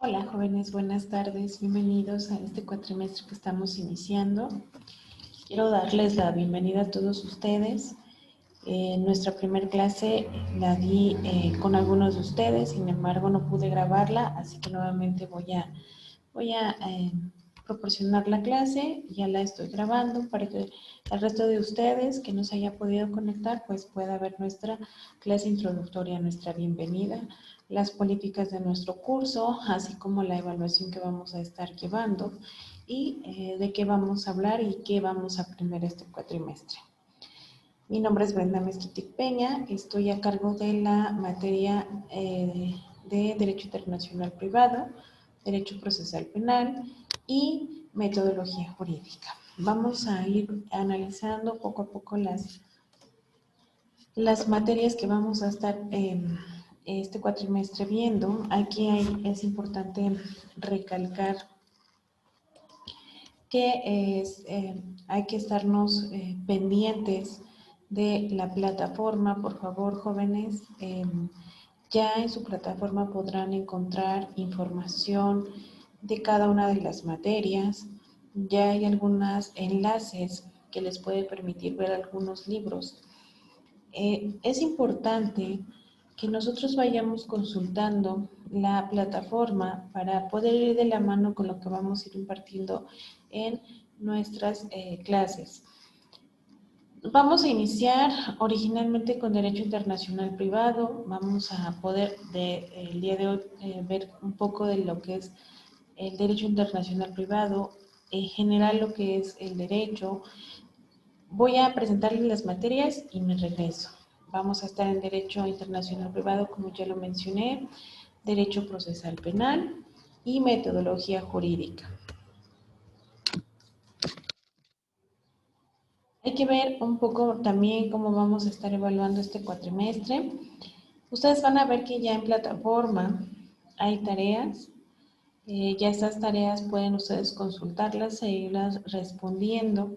Hola jóvenes, buenas tardes, bienvenidos a este cuatrimestre que estamos iniciando. Quiero darles la bienvenida a todos ustedes. Nuestra primera clase la di con algunos de ustedes, sin embargo no pude grabarla, así que nuevamente voy a proporcionar la clase. Ya la estoy grabando para que el resto de ustedes que no se haya podido conectar pues pueda ver nuestra clase introductoria, nuestra bienvenida, las políticas de nuestro curso, así como la evaluación que vamos a estar llevando y de qué vamos a hablar y qué vamos a aprender este cuatrimestre. Mi nombre es Brenda Mezquitic Peña, estoy a cargo de la materia de Derecho Internacional Privado, Derecho Procesal Penal y Metodología Jurídica. Vamos a ir analizando poco a poco las materias que vamos a estar este cuatrimestre viendo. Aquí es importante recalcar que hay que estarnos pendientes de la plataforma. Por favor, jóvenes, ya en su plataforma podrán encontrar información de cada una de las materias. Ya hay algunos enlaces que les puede permitir ver algunos libros. Es importante que nosotros vayamos consultando la plataforma para poder ir de la mano con lo que vamos a ir impartiendo en nuestras clases. Vamos a iniciar originalmente con Derecho Internacional Privado. Vamos a poder el día de hoy ver un poco de lo que es el Derecho Internacional Privado, en general lo que es el derecho. Voy a presentarles las materias y me regreso. Vamos a estar en Derecho Internacional Privado, como ya lo mencioné, Derecho Procesal Penal y Metodología Jurídica. Hay que ver un poco también cómo vamos a estar evaluando este cuatrimestre. Ustedes van a ver que ya en plataforma hay tareas. Ya estas tareas pueden ustedes consultarlas e irlas respondiendo.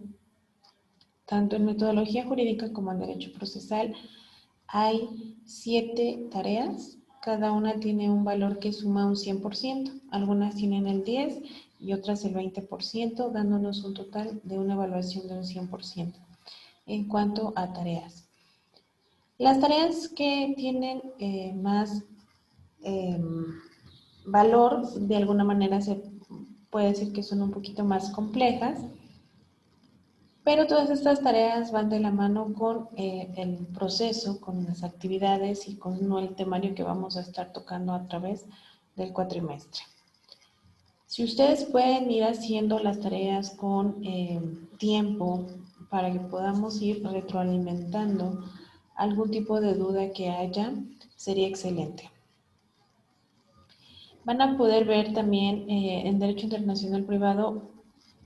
Tanto en metodología jurídica como en derecho procesal hay 7 tareas, cada una tiene un valor que suma un 100%, algunas tienen el 10% y otras el 20%, dándonos un total de una evaluación de un 100% en cuanto a tareas. Las tareas que tienen más valor, de alguna manera se puede decir que son un poquito más complejas, pero todas estas tareas van de la mano con el proceso, con las actividades y con el temario que vamos a estar tocando a través del cuatrimestre. Si ustedes pueden ir haciendo las tareas con tiempo para que podamos ir retroalimentando algún tipo de duda que haya, sería excelente. Van a poder ver también en Derecho Internacional Privado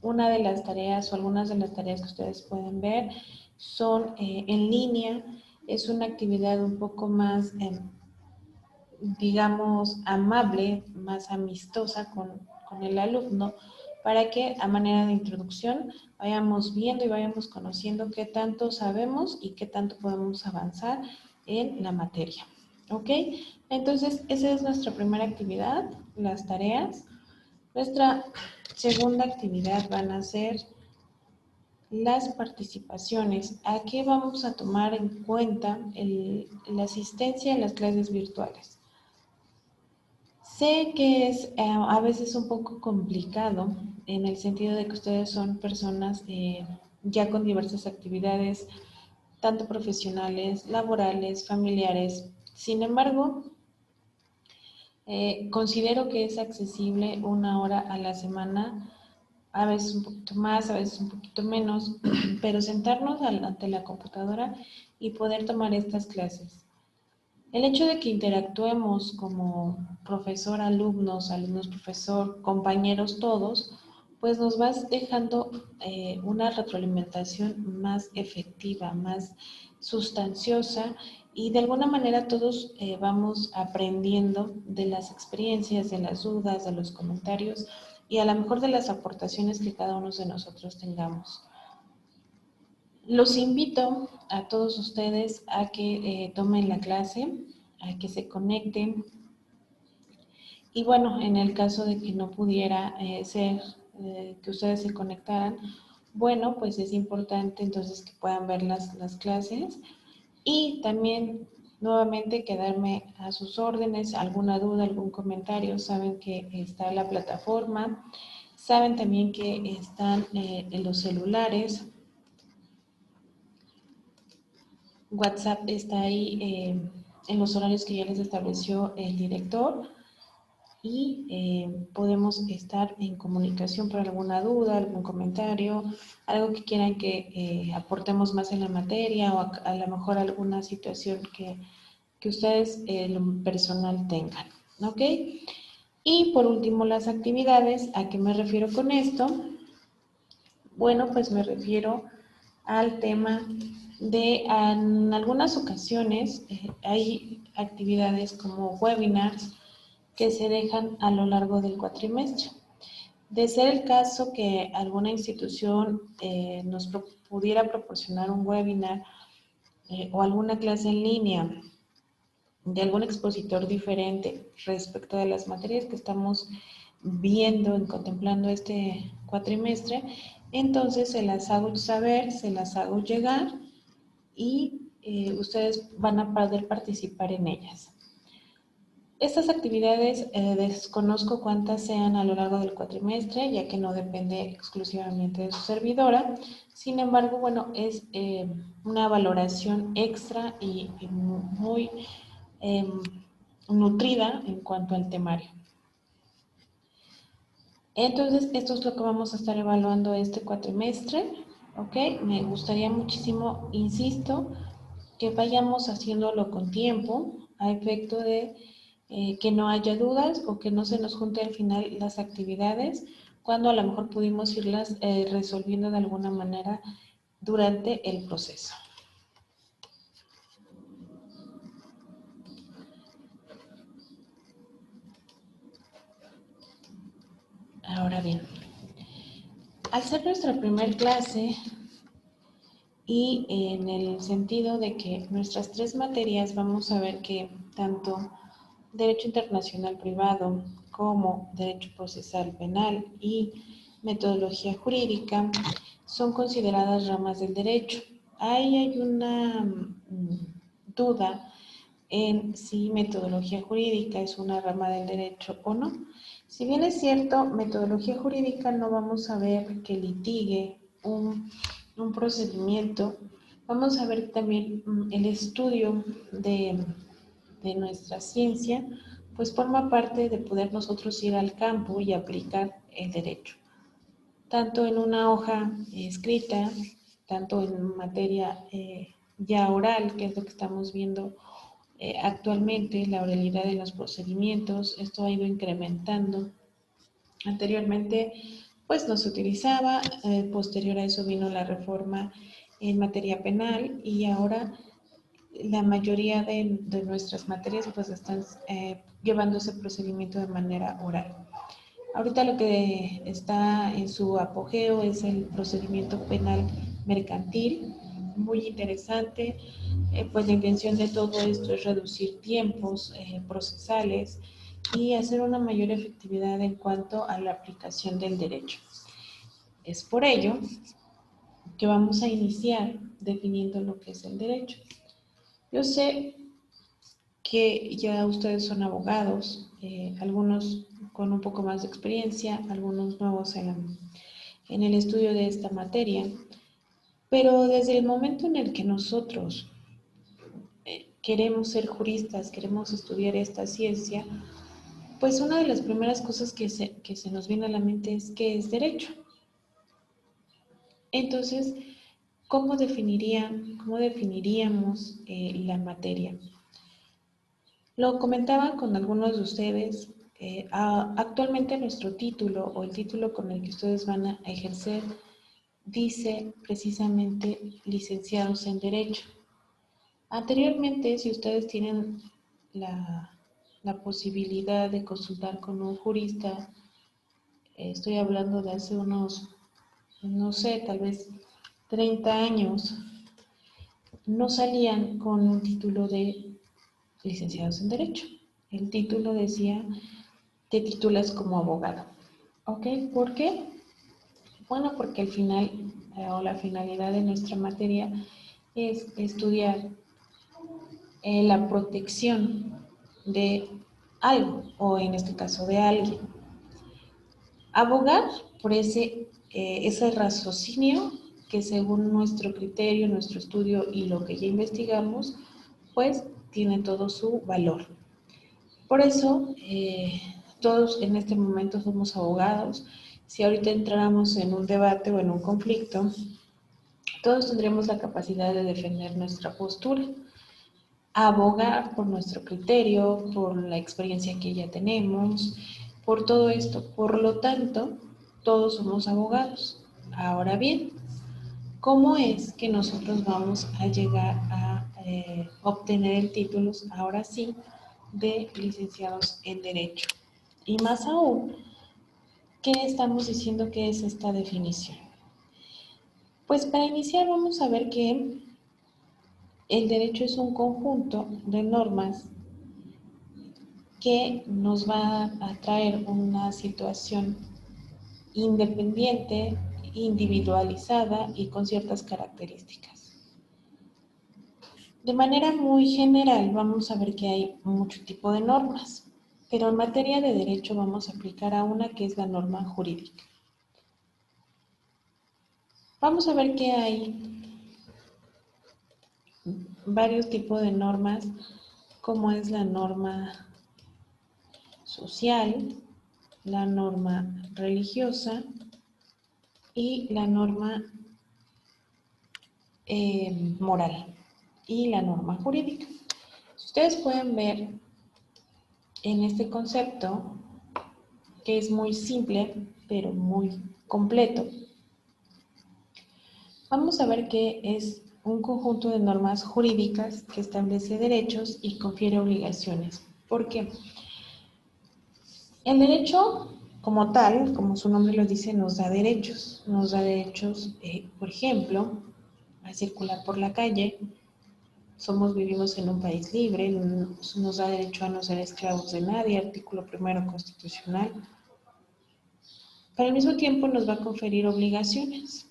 una de las tareas o algunas de las tareas que ustedes pueden ver son en línea. Es una actividad un poco más, digamos, amable, más amistosa con el alumno, para que a manera de introducción vayamos viendo y vayamos conociendo qué tanto sabemos y qué tanto podemos avanzar en la materia. ¿Ok? Entonces, esa es nuestra primera actividad, las tareas. Nuestra segunda actividad van a ser las participaciones. Aquí vamos a tomar en cuenta la asistencia a las clases virtuales. Sé que es a veces un poco complicado en el sentido de que ustedes son personas ya con diversas actividades, tanto profesionales, laborales, familiares. Sin embargo, considero que es accesible 1 hora a la semana, a veces un poquito más, a veces un poquito menos, pero sentarnos ante la computadora y poder tomar estas clases. El hecho de que interactuemos como profesor, alumnos, profesor, compañeros todos, pues nos va dejando una retroalimentación más efectiva, más sustanciosa y de alguna manera todos vamos aprendiendo de las experiencias, de las dudas, de los comentarios y a lo mejor de las aportaciones que cada uno de nosotros tengamos. Los invito a todos ustedes a que tomen la clase, a que se conecten Y bueno, en el caso de que no pudiera ser que ustedes se conectaran, bueno, pues es importante entonces que puedan ver las clases y también nuevamente quedarme a sus órdenes, alguna duda, algún comentario, saben que está la plataforma, saben también que están en los celulares, WhatsApp está ahí en los horarios que ya les estableció el director y podemos estar en comunicación por alguna duda, algún comentario, algo que quieran que aportemos más en la materia o a lo mejor alguna situación que ustedes en lo personal tengan, ¿ok? Y por último, las actividades. ¿A qué me refiero con esto? Bueno, pues me refiero al tema de, en algunas ocasiones hay actividades como webinars que se dejan a lo largo del cuatrimestre. De ser el caso que alguna institución nos pudiera proporcionar un webinar o alguna clase en línea de algún expositor diferente respecto de las materias que estamos viendo y contemplando este cuatrimestre, entonces se las hago saber, se las hago llegar y ustedes van a poder participar en ellas. Estas actividades desconozco cuántas sean a lo largo del cuatrimestre, ya que no depende exclusivamente de su servidora. Sin embargo, bueno, es una valoración extra y muy eh, nutrida en cuanto al temario. Entonces, esto es lo que vamos a estar evaluando este cuatrimestre, ¿ok? Me gustaría muchísimo, insisto, que vayamos haciéndolo con tiempo, a efecto de que no haya dudas o que no se nos junte al final las actividades, cuando a lo mejor pudimos irlas resolviendo de alguna manera durante el proceso. Ahora bien, al ser nuestra primera clase y en el sentido de que nuestras tres materias vamos a ver que tanto Derecho Internacional Privado como Derecho Procesal Penal y Metodología Jurídica son consideradas ramas del derecho. Ahí hay una duda en si metodología jurídica es una rama del derecho o no. Si bien es cierto, metodología jurídica no vamos a ver que litigue un procedimiento, vamos a ver también el estudio de nuestra ciencia, pues forma parte de poder nosotros ir al campo y aplicar el derecho, tanto en una hoja escrita, tanto en materia ya oral, que es lo que estamos viendo actualmente, la oralidad de los procedimientos. Esto ha ido incrementando. Anteriormente, pues no se utilizaba, posterior a eso vino la reforma en materia penal y ahora la mayoría de nuestras materias pues están llevando ese procedimiento de manera oral. Ahorita lo que está en su apogeo es el procedimiento penal mercantil, muy interesante, pues la intención de todo esto es reducir tiempos procesales y hacer una mayor efectividad en cuanto a la aplicación del derecho. Es por ello que vamos a iniciar definiendo lo que es el derecho. Yo sé que ya ustedes son abogados, algunos con un poco más de experiencia, algunos nuevos en el estudio de esta materia, pero desde el momento en el que nosotros queremos ser juristas, queremos estudiar esta ciencia, pues una de las primeras cosas que se nos viene a la mente es qué es derecho. Entonces, ¿cómo definiríamos la materia? Lo comentaba con algunos de ustedes. Actualmente nuestro título o el título con el que ustedes van a ejercer dice precisamente licenciados en Derecho. Anteriormente, si ustedes tienen la posibilidad de consultar con un jurista, estoy hablando de hace unos, no sé, tal vez 30 años, no salían con un título de licenciados en Derecho. El título decía te titulas como abogado. ¿Ok? ¿Por qué? Bueno, porque al final, o la finalidad de nuestra materia es estudiar la protección de algo, o en este caso de alguien. Abogar por ese raciocinio que según nuestro criterio, nuestro estudio y lo que ya investigamos, pues tiene todo su valor. Por eso, todos en este momento somos abogados. Si ahorita entráramos en un debate o en un conflicto, todos tendremos la capacidad de defender nuestra postura, abogar por nuestro criterio, por la experiencia que ya tenemos, por todo esto. Por lo tanto, todos somos abogados. Ahora bien, ¿cómo es que nosotros vamos a llegar a obtener el título, ahora sí, de licenciados en Derecho? Y más aún, ¿qué estamos diciendo que es esta definición? Pues para iniciar vamos a ver que el derecho es un conjunto de normas que nos va a traer una situación independiente, individualizada y con ciertas características. De manera muy general vamos a ver que hay mucho tipo de normas, pero en materia de derecho vamos a aplicar a una que es la norma jurídica. Vamos a ver que hay varios tipos de normas, como es la norma social, la norma religiosa y la norma moral y la norma jurídica. Ustedes pueden ver en este concepto, que es muy simple, pero muy completo, vamos a ver que es un conjunto de normas jurídicas que establece derechos y confiere obligaciones. ¿Por qué? El derecho, como tal, como su nombre lo dice, nos da derechos. Nos da derechos, por ejemplo, a circular por la calle. Vivimos en un país libre, nos da derecho a no ser esclavos de nadie, artículo 1 constitucional. Pero al mismo tiempo nos va a conferir obligaciones.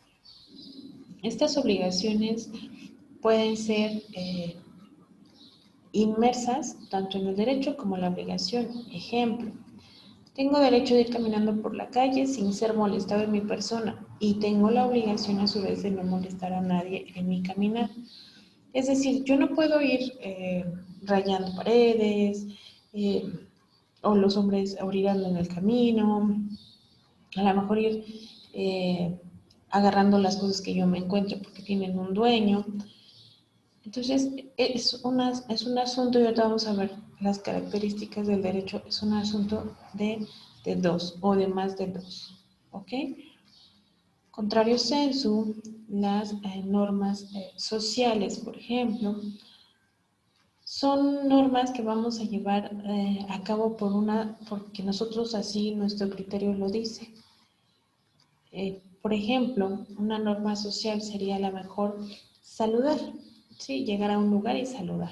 Estas obligaciones pueden ser inmersas tanto en el derecho como en la obligación. Ejemplo, tengo derecho de ir caminando por la calle sin ser molestado en mi persona y tengo la obligación a su vez de no molestar a nadie en mi caminar. Es decir, yo no puedo ir rayando paredes eh, o los hombres orinando en el camino, a lo mejor ir agarrando las cosas que yo me encuentro porque tienen un dueño. Entonces, es un asunto, y ahorita vamos a ver las características del derecho, es un asunto de dos o de más de dos, ¿ok? Contrario sensu, las normas sociales, por ejemplo, son normas que vamos a llevar a cabo porque nosotros así nuestro criterio lo dice. Por ejemplo, una norma social sería a lo mejor saludar, ¿sí? Llegar a un lugar y saludar.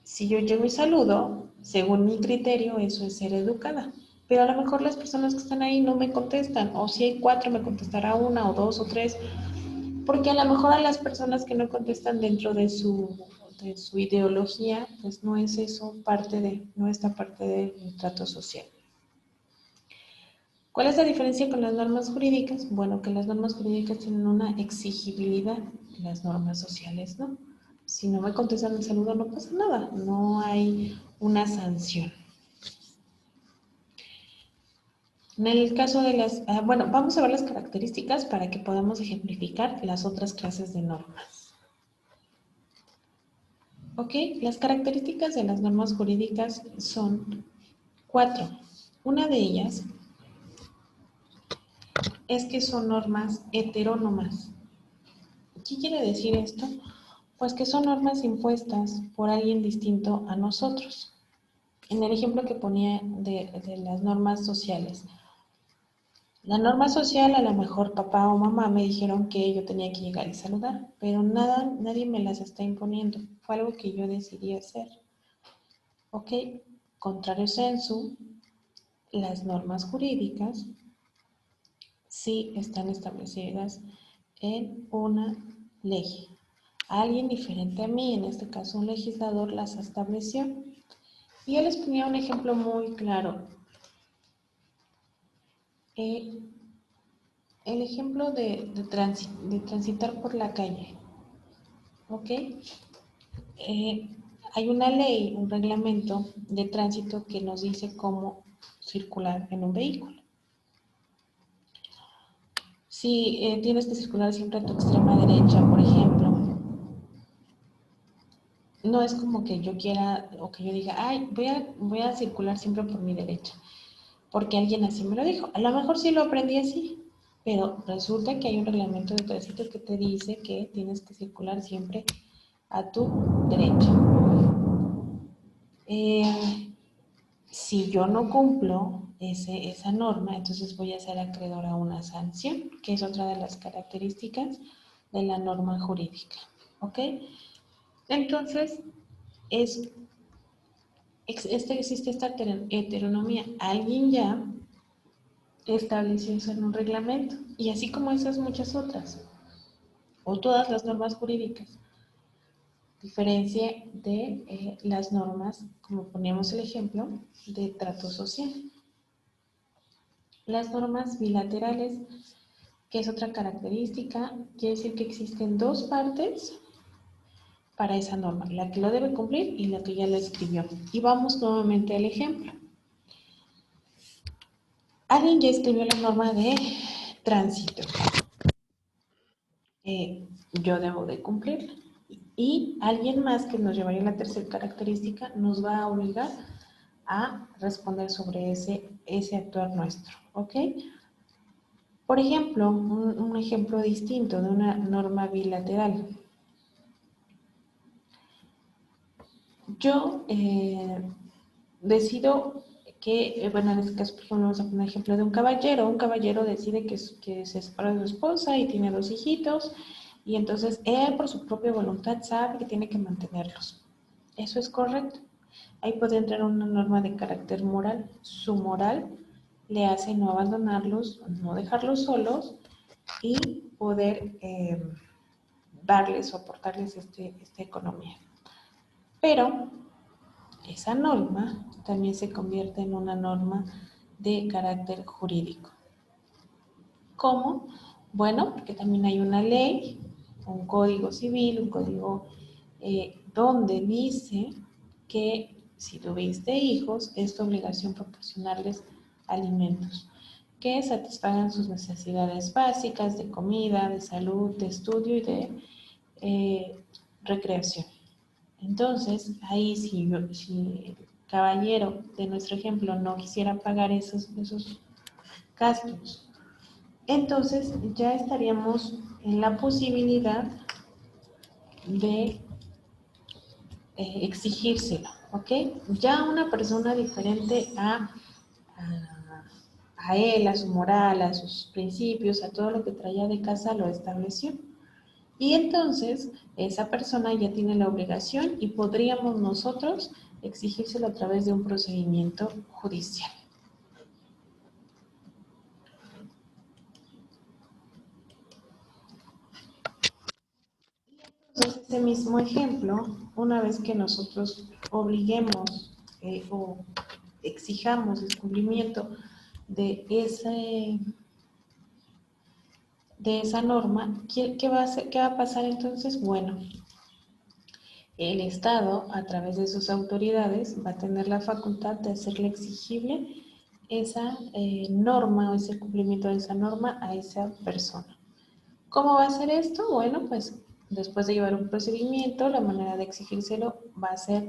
Si yo llego y saludo, según mi criterio, eso es ser educada. Pero a lo mejor las personas que están ahí no me contestan, o si hay 4 me contestará 1 o 2 o 3, porque a lo mejor a las personas que no contestan dentro de su ideología, pues no es eso no está parte del trato social. ¿Cuál es la diferencia con las normas jurídicas? Bueno, que las normas jurídicas tienen una exigibilidad, las normas sociales no. Si no me contestan el saludo no pasa nada, no hay una sanción. En el caso de bueno, vamos a ver las características para que podamos ejemplificar las otras clases de normas. Ok, las características de las normas jurídicas son 4. Una de ellas es que son normas heterónomas. ¿Qué quiere decir esto? Pues que son normas impuestas por alguien distinto a nosotros. En el ejemplo que ponía de las normas sociales. La norma social, a lo mejor papá o mamá me dijeron que yo tenía que llegar y saludar, pero nadie me las está imponiendo. Fue algo que yo decidí hacer. ¿Ok? contrario sensu, las normas jurídicas sí están establecidas en una ley. Alguien diferente a mí, en este caso un legislador, las estableció. Y yo les ponía un ejemplo muy claro. El ejemplo de transitar por la calle. ¿Ok? Hay una ley, un reglamento de tránsito que nos dice cómo circular en un vehículo. Si tienes que circular siempre a tu extrema derecha, por ejemplo, no es como que yo quiera o que yo diga, ay, voy a circular siempre por mi derecha, porque alguien así me lo dijo. A lo mejor sí lo aprendí así, pero resulta que hay un reglamento de tránsito que te dice que tienes que circular siempre a tu derecha. Si yo no cumplo esa norma, entonces voy a ser acreedor a una sanción, que es otra de las características de la norma jurídica. ¿Ok? Entonces, existe esta heteronomía. Alguien ya estableció eso en un reglamento, y así como esas muchas otras, o todas las normas jurídicas. Diferencia de las normas, como poníamos el ejemplo, de trato social. Las normas bilaterales, que es otra característica, quiere decir que existen dos partes para esa norma, la que lo debe cumplir y la que ya lo escribió. Y vamos nuevamente al ejemplo. Alguien ya escribió la norma de tránsito. Yo debo de cumplirla. Y alguien más, que nos llevaría a la tercera característica, nos va a obligar a responder sobre ese actuar nuestro. ¿Ok? Por ejemplo, un ejemplo distinto de una norma bilateral. Yo decido que, bueno, en este caso, por ejemplo, vamos a poner el ejemplo de un caballero. Un caballero decide que se separa de su esposa y tiene 2 hijitos, y entonces él, por su propia voluntad, sabe que tiene que mantenerlos. Eso es correcto. Ahí puede entrar una norma de carácter moral. Su moral le hace no abandonarlos, no dejarlos solos y poder darles o aportarles esta economía. Pero esa norma también se convierte en una norma de carácter jurídico. ¿Cómo? Bueno, porque también hay una ley, un código civil, un código donde dice que si tuviste hijos, es tu obligación proporcionarles alimentos que satisfagan sus necesidades básicas de comida, de salud, de estudio y de recreación. Entonces, ahí si el caballero de nuestro ejemplo no quisiera pagar esos gastos, entonces ya estaríamos en la posibilidad de exigírselo, ¿ok? Ya una persona diferente a él, a su moral, a sus principios, a todo lo que traía de casa, lo estableció. Y entonces esa persona ya tiene la obligación y podríamos nosotros exigírselo a través de un procedimiento judicial. Entonces, ese mismo ejemplo, una vez que nosotros obliguemos o exijamos el cumplimiento de esa norma, ¿qué va a pasar entonces? Bueno, el Estado, a través de sus autoridades, va a tener la facultad de hacerle exigible esa norma o ese cumplimiento de esa norma a esa persona. ¿Cómo va a ser esto? Bueno, pues después de llevar un procedimiento, la manera de exigírselo va a ser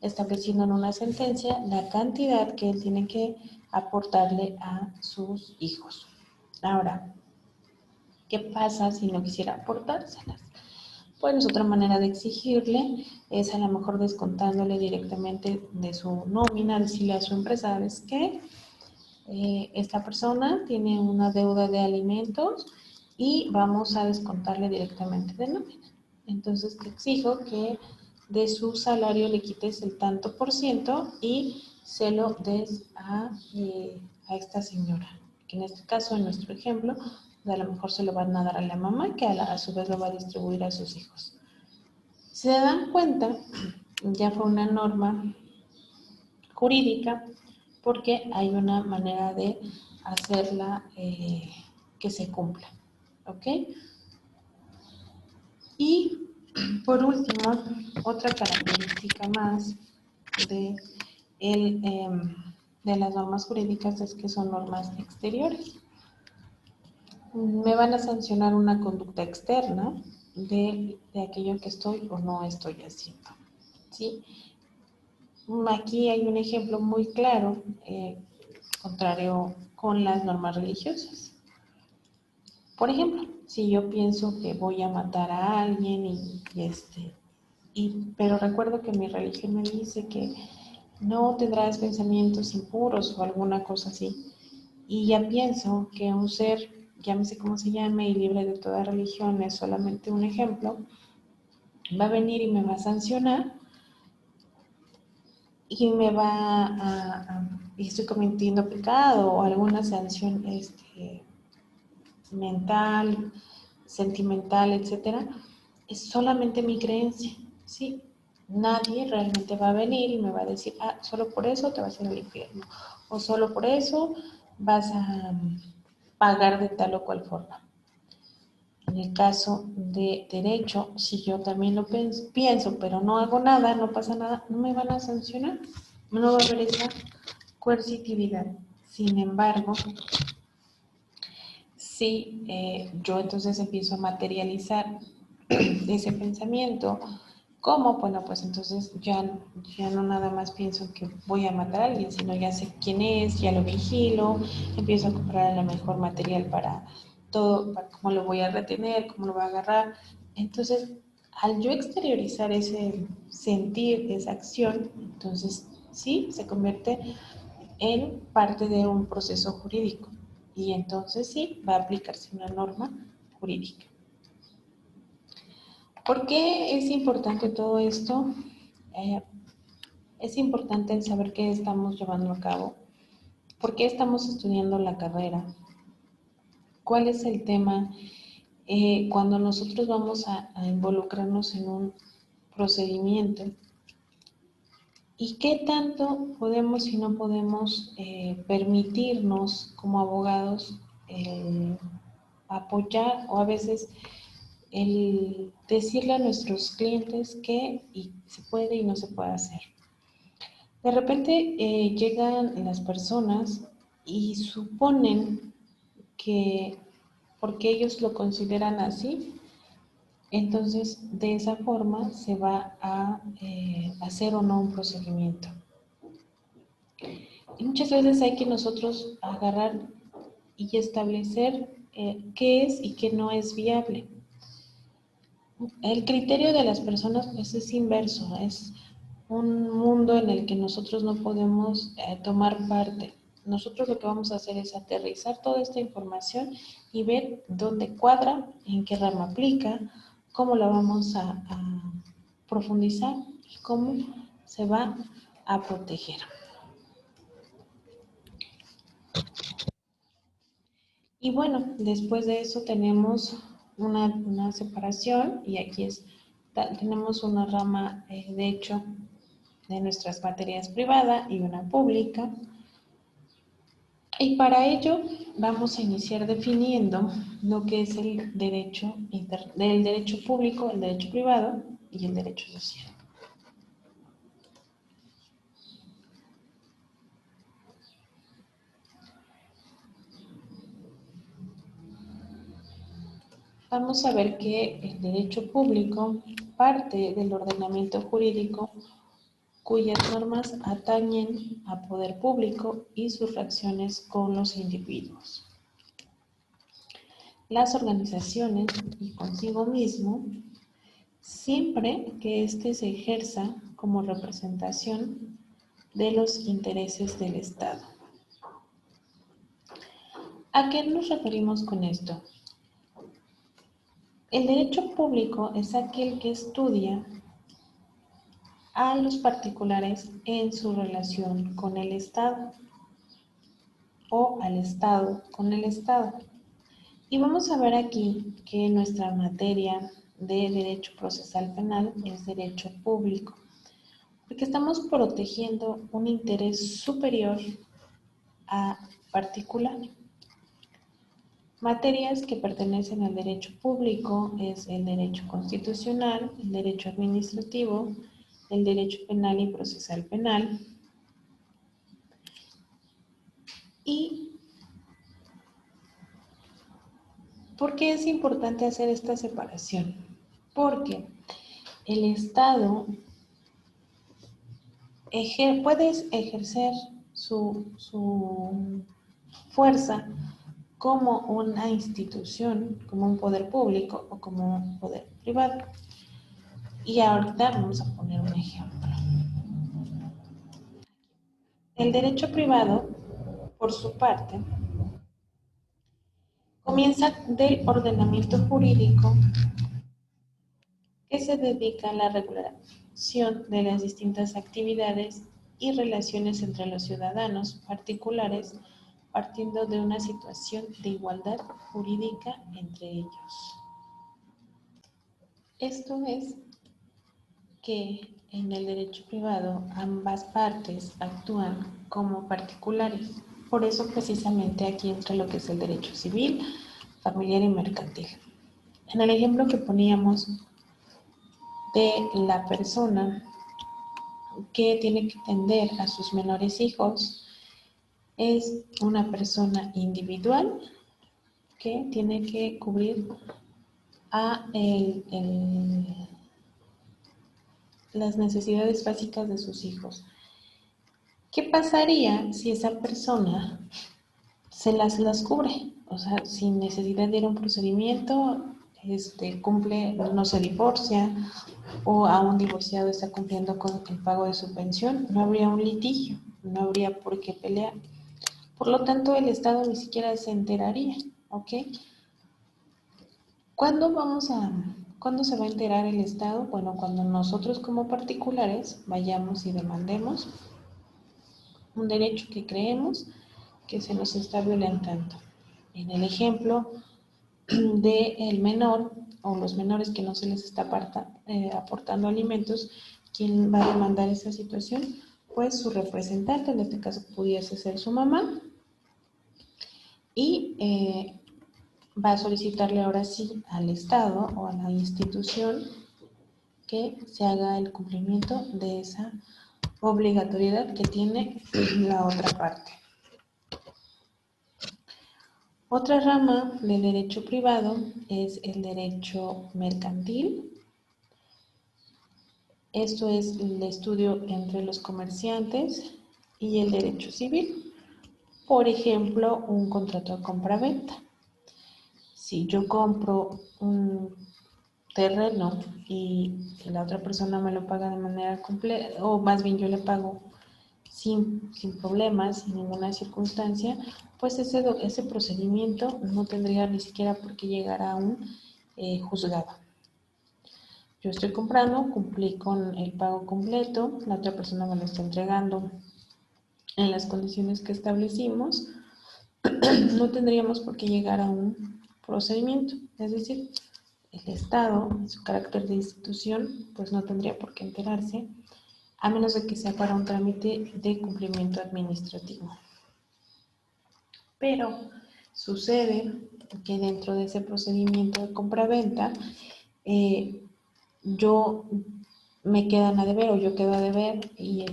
estableciendo en una sentencia la cantidad que él tiene que aportarle a sus hijos. Ahora, ¿qué pasa si no quisiera aportárselas? Pues otra manera de exigirle es a lo mejor descontándole directamente de su nómina, decirle a su empresa, ¿sabes qué? Esta persona tiene una deuda de alimentos y vamos a descontarle directamente de nómina. Entonces te exijo que de su salario le quites el tanto por ciento y se lo des a esta señora. Que en este caso, en nuestro ejemplo, a lo mejor se lo van a dar a la mamá, que a su vez lo va a distribuir a sus hijos. Si se dan cuenta, ya fue una norma jurídica porque hay una manera de hacerla que se cumpla. ¿Ok? Y por último, otra característica más de, de las normas jurídicas es que son normas exteriores. Me van a sancionar una conducta externa de aquello que estoy o no estoy haciendo. ¿Sí? Aquí hay un ejemplo muy claro, contrario con las normas religiosas. Por ejemplo, si yo pienso que voy a matar a alguien pero recuerdo que mi religión me dice que no tendrás pensamientos impuros o alguna cosa así, y ya pienso que un ser, llámese como se llame y libre de toda religión, es solamente un ejemplo, va a venir y me va a sancionar y me va y estoy cometiendo pecado o alguna sanción mental, sentimental, etcétera, es solamente mi creencia, ¿sí? Nadie realmente va a venir y me va a decir, solo por eso te vas a ir al infierno, o solo por eso vas a pagar de tal o cual forma. En el caso de derecho, si yo también lo pienso, pero no hago nada, no pasa nada, no me van a sancionar, no va a haber esa coercitividad. Sin embargo, si yo entonces empiezo a materializar ese pensamiento, ¿cómo? Bueno, pues entonces ya no nada más pienso que voy a matar a alguien, sino ya sé quién es, ya lo vigilo, empiezo a comprar el mejor material para todo, para cómo lo voy a retener, cómo lo voy a agarrar. Entonces, al yo exteriorizar ese sentir, esa acción, entonces sí, se convierte en parte de un proceso jurídico y entonces sí va a aplicarse una norma jurídica. ¿Por qué es importante todo esto? Es importante el saber qué estamos llevando a cabo, por qué estamos estudiando la carrera, cuál es el tema cuando nosotros vamos a involucrarnos en un procedimiento y qué tanto podemos y no podemos permitirnos como abogados apoyar o a veces el decirle a nuestros clientes qué y se puede y no se puede hacer. De repente llegan las personas y suponen que porque ellos lo consideran así, entonces de esa forma se va a hacer o no un procedimiento. Y muchas veces hay que nosotros agarrar y establecer qué es y qué no es viable. El criterio de las personas pues es inverso, es un mundo en el que nosotros no podemos tomar parte. Nosotros lo que vamos a hacer es aterrizar toda esta información y ver dónde cuadra, en qué rama aplica, cómo la vamos a profundizar y cómo se va a proteger. Y bueno, después de eso tenemos una separación y aquí tenemos una rama, de hecho, de nuestras materias privada y una pública. Y para ello vamos a iniciar definiendo lo que es el derecho público, el derecho privado y el derecho social. Vamos a ver que el derecho público parte del ordenamiento jurídico cuyas normas atañen a poder público y sus relaciones con los individuos, las organizaciones y consigo mismo, siempre que éste se ejerza como representación de los intereses del Estado. ¿A qué nos referimos con esto? El derecho público es aquel que estudia a los particulares en su relación con el Estado o al Estado con el Estado. Y vamos a ver aquí que nuestra materia de Derecho Procesal Penal es Derecho Público, porque estamos protegiendo un interés superior a particular. Materias que pertenecen al derecho público es el derecho constitucional, el derecho administrativo, el derecho penal y procesal penal. ¿Y por qué es importante hacer esta separación? Porque el Estado puede ejercer su fuerza como una institución, como un poder público o como un poder privado. Y ahorita vamos a poner un ejemplo. El derecho privado, por su parte, comienza del ordenamiento jurídico que se dedica a la regulación de las distintas actividades y relaciones entre los ciudadanos particulares, partiendo de una situación de igualdad jurídica entre ellos. Esto es que en el derecho privado ambas partes actúan como particulares. Por eso precisamente aquí entra lo que es el derecho civil, familiar y mercantil. En el ejemplo que poníamos de la persona que tiene que atender a sus menores hijos, es una persona individual que tiene que cubrir a las necesidades básicas de sus hijos. ¿Qué pasaría si esa persona se las cubre? O sea, sin necesidad de ir a un procedimiento, cumple, no se divorcia, o a un divorciado está cumpliendo con el pago de su pensión, no habría un litigio, no habría por qué pelear. Por lo tanto, el Estado ni siquiera se enteraría, ¿ok? ¿Cuándo se va a enterar el Estado? Bueno, cuando nosotros como particulares vayamos y demandemos un derecho que creemos que se nos está violentando. En el ejemplo del menor o los menores que no se les está aportando alimentos, ¿quién va a demandar esa situación? Pues su representante, en este caso pudiese ser su mamá, y va a solicitarle ahora sí al Estado o a la institución que se haga el cumplimiento de esa obligatoriedad que tiene la otra parte. Otra rama del derecho privado es el derecho mercantil. Esto es el estudio entre los comerciantes y el derecho civil. Por ejemplo, un contrato de compra-venta. Si yo compro un terreno y la otra persona me lo paga de manera completa, o más bien yo le pago sin problemas, sin ninguna circunstancia, pues ese procedimiento no tendría ni siquiera por qué llegar a un juzgado. Yo estoy comprando, cumplí con el pago completo, la otra persona me lo está entregando en las condiciones que establecimos, no tendríamos por qué llegar a un procedimiento. Es decir, el Estado, en su carácter de institución, pues no tendría por qué enterarse, a menos de que sea para un trámite de cumplimiento administrativo. Pero sucede que dentro de ese procedimiento de compra-venta, yo me quedan a deber o yo quedo a deber y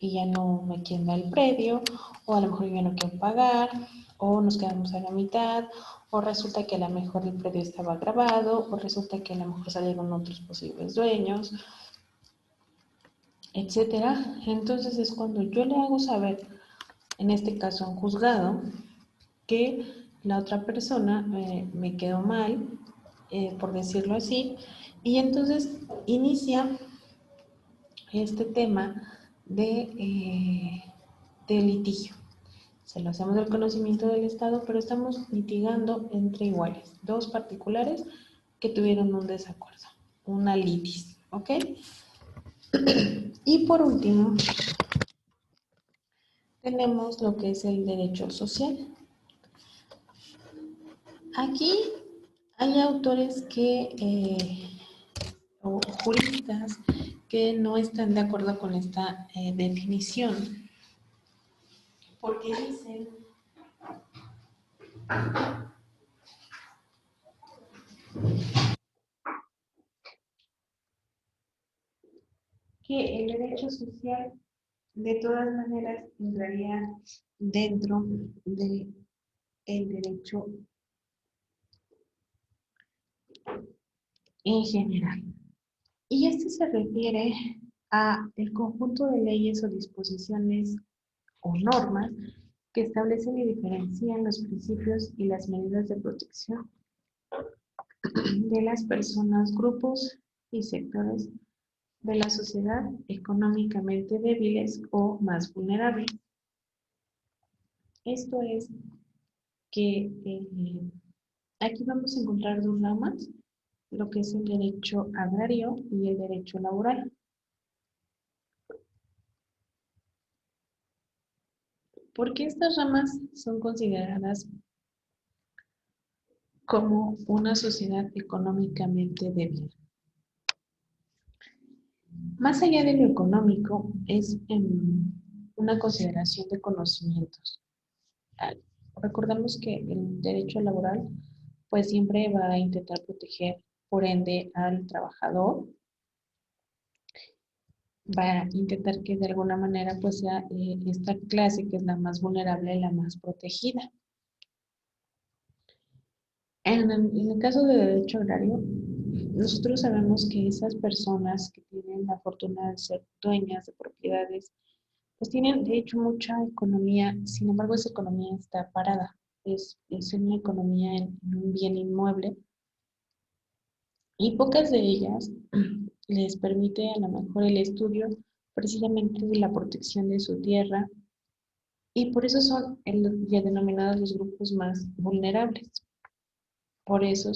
ya no me quieren dar el predio, o a lo mejor yo no quiero pagar, o nos quedamos a la mitad, o resulta que a lo mejor el predio estaba grabado, o resulta que a lo mejor salieron otros posibles dueños, etcétera. Entonces es cuando yo le hago saber, en este caso a un juzgado, que la otra persona me quedó mal, por decirlo así, y entonces inicia este tema de litigio. Se lo hacemos del conocimiento del Estado, pero estamos litigando entre iguales, dos particulares que tuvieron un desacuerdo, una litis, ¿ok? Y por último, tenemos lo que es el derecho social. Aquí hay autores o juristas que no están de acuerdo con esta definición, porque dicen que el derecho social de todas maneras entraría dentro del derecho en general. Y este se refiere a el conjunto de leyes o disposiciones o normas que establecen y diferencian los principios y las medidas de protección de las personas, grupos y sectores de la sociedad económicamente débiles o más vulnerables. Esto es que aquí vamos a encontrar dos ramas, lo que es el derecho agrario y el derecho laboral. ¿Por qué estas ramas son consideradas como una sociedad económicamente débil? Más allá de lo económico, es una consideración de conocimientos. Recordemos que el derecho laboral pues siempre va a intentar proteger, por ende, al trabajador. Va a intentar que de alguna manera pues sea esta clase que es la más vulnerable, la más protegida. En el caso del derecho agrario, nosotros sabemos que esas personas que tienen la fortuna de ser dueñas de propiedades, pues tienen de hecho mucha economía, sin embargo esa economía está parada, es una economía en un bien inmueble y pocas de ellas les permite a lo mejor el estudio precisamente de la protección de su tierra y por eso son ya denominados los grupos más vulnerables. Por eso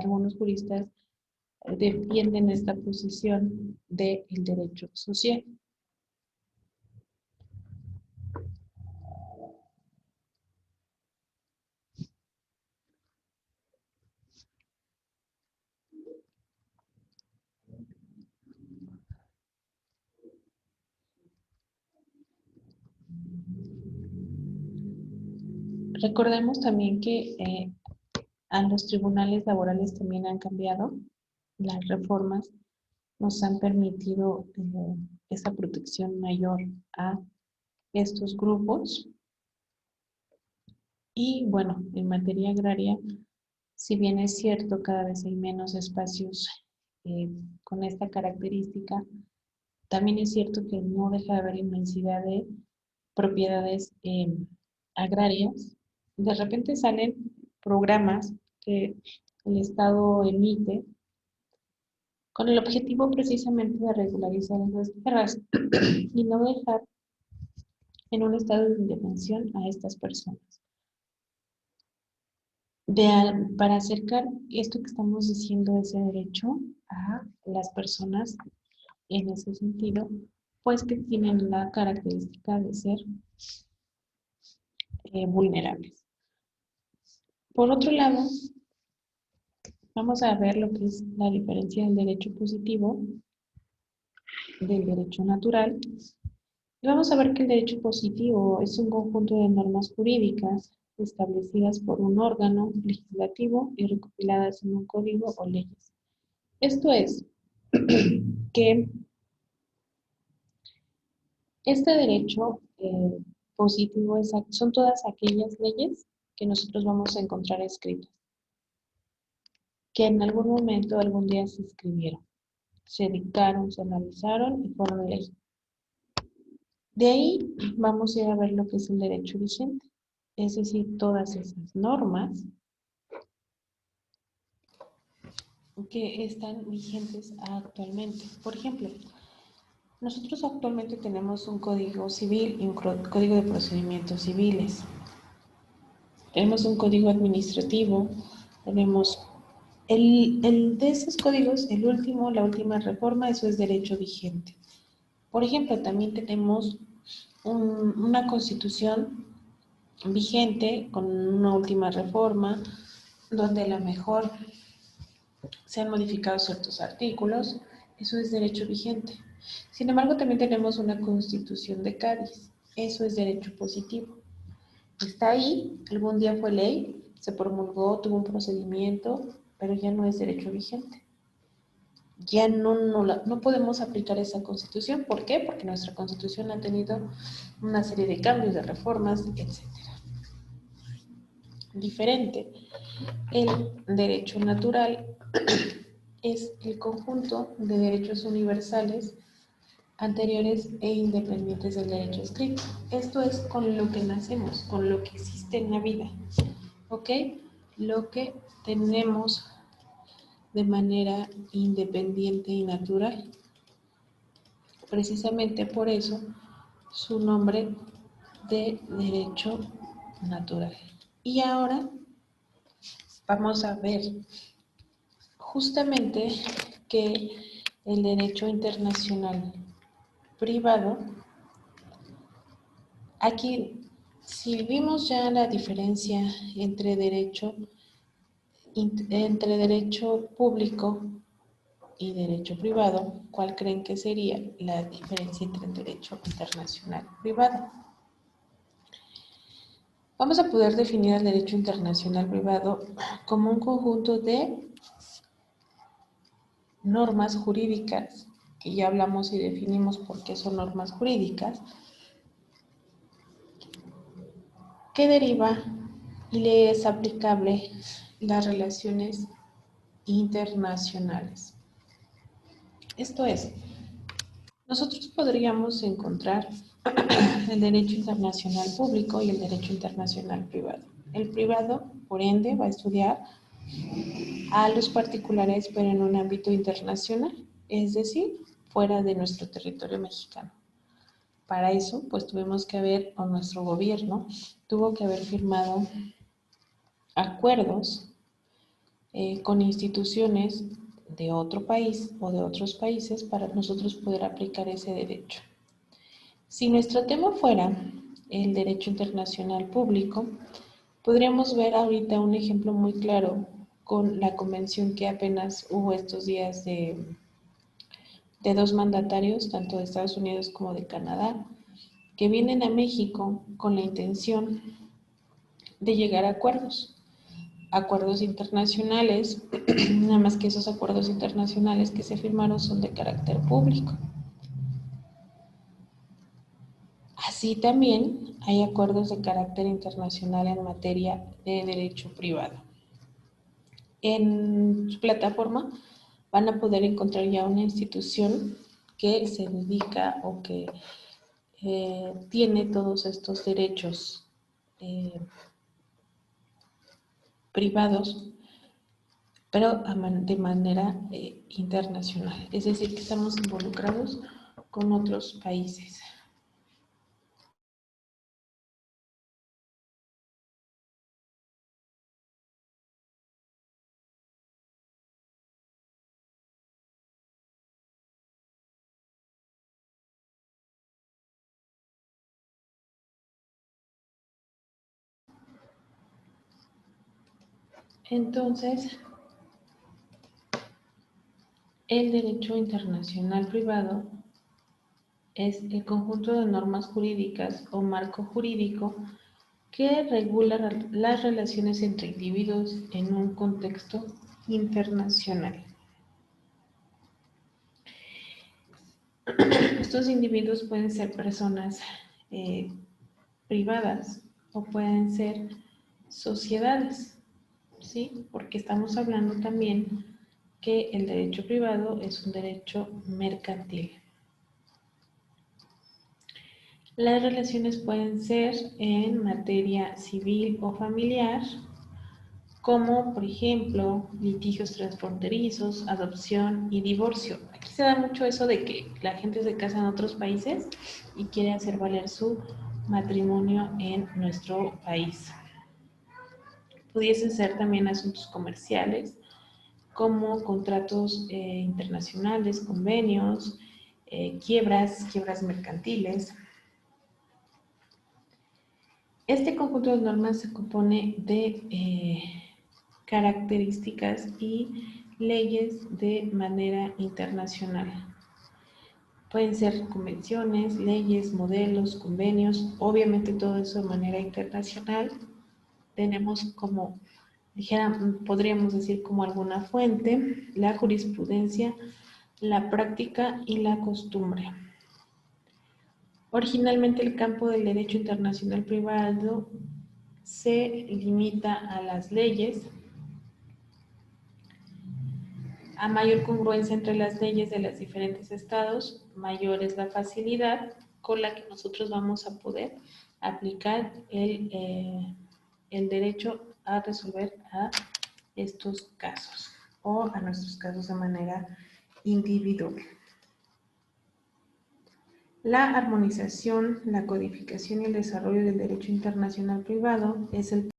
algunos juristas defienden esta posición del derecho social. Recordemos también que a los tribunales laborales también han cambiado. Las reformas nos han permitido esa protección mayor a estos grupos. Y bueno, en materia agraria, si bien es cierto, cada vez hay menos espacios con esta característica, también es cierto que no deja de haber inmensidad de propiedades agrarias. De repente salen programas que el Estado emite con el objetivo precisamente de regularizar esas tierras y no dejar en un estado de indefensión a estas personas. Para acercar esto que estamos diciendo, ese derecho a las personas en ese sentido, pues que tienen la característica de ser vulnerables. Por otro lado, vamos a ver lo que es la diferencia del derecho positivo del derecho natural. Y vamos a ver que el derecho positivo es un conjunto de normas jurídicas establecidas por un órgano legislativo y recopiladas en un código o leyes. Esto es que este derecho positivo son todas aquellas leyes que nosotros vamos a encontrar escritas, que en algún momento, algún día se escribieron, se dictaron, se analizaron y fueron ley. De ahí vamos a ir a ver lo que es el derecho vigente, es decir, todas esas normas que están vigentes actualmente. Por ejemplo, nosotros actualmente tenemos un código civil y un código de procedimientos civiles. Tenemos un código administrativo, tenemos El de esos códigos, la última reforma, eso es derecho vigente. Por ejemplo, también tenemos una constitución vigente con una última reforma, donde a lo mejor se han modificado ciertos artículos, eso es derecho vigente. Sin embargo, también tenemos una constitución de Cádiz, eso es derecho positivo. Está ahí, algún día fue ley, se promulgó, tuvo un procedimiento, pero ya no es derecho vigente. Ya no podemos aplicar esa constitución. ¿Por qué? Porque nuestra constitución ha tenido una serie de cambios, de reformas, etc. Diferente. El derecho natural es el conjunto de derechos universales anteriores e independientes del derecho escrito. Esto es con lo que nacemos, con lo que existe en la vida. ¿Ok? Lo que tenemos de manera independiente y natural. Precisamente por eso su nombre de derecho natural. Y ahora vamos a ver justamente que el derecho internacional privado, aquí si vimos ya la diferencia entre derecho público y derecho privado, ¿cuál creen que sería la diferencia entre el derecho internacional privado? Vamos a poder definir el derecho internacional privado como un conjunto de normas jurídicas, que ya hablamos y definimos por qué son normas jurídicas, que deriva y le es aplicable las relaciones internacionales. Esto es, nosotros podríamos encontrar el derecho internacional público y el derecho internacional privado. El privado, por ende, va a estudiar a los particulares, pero en un ámbito internacional, es decir, fuera de nuestro territorio mexicano. Para eso, pues tuvimos que haber, o nuestro gobierno tuvo que haber firmado acuerdos con instituciones de otro país o de otros países para nosotros poder aplicar ese derecho. Si nuestro tema fuera el derecho internacional público, podríamos ver ahorita un ejemplo muy claro con la convención que apenas hubo estos días de dos mandatarios, tanto de Estados Unidos como de Canadá, que vienen a México con la intención de llegar a acuerdos internacionales, nada más que esos acuerdos internacionales que se firmaron son de carácter público. Así también hay acuerdos de carácter internacional en materia de derecho privado. En su plataforma van a poder encontrar ya una institución que se dedica o que tiene todos estos derechos privados, pero de manera internacional. Es decir, que estamos involucrados con otros países. Entonces, el derecho internacional privado es el conjunto de normas jurídicas o marco jurídico que regula las relaciones entre individuos en un contexto internacional. Estos individuos pueden ser personas privadas o pueden ser sociedades, ¿sí? Porque estamos hablando también que el derecho privado es un derecho mercantil. Las relaciones pueden ser en materia civil o familiar, como por ejemplo litigios transfronterizos, adopción y divorcio. Aquí se da mucho eso de que la gente se casa en otros países y quiere hacer valer su matrimonio en nuestro país. Pudiesen ser también asuntos comerciales, como contratos internacionales, convenios, quiebras mercantiles. Este conjunto de normas se compone de características y leyes de manera internacional. Pueden ser convenciones, leyes, modelos, convenios, obviamente todo eso de manera internacional. Tenemos como, podríamos decir como alguna fuente, la jurisprudencia, la práctica y la costumbre. Originalmente el campo del derecho internacional privado se limita a las leyes. A mayor congruencia entre las leyes de los diferentes estados, mayor es la facilidad con la que nosotros vamos a poder aplicar el derecho a resolver a estos casos o a nuestros casos de manera individual. La armonización, la codificación y el desarrollo del derecho internacional privado es el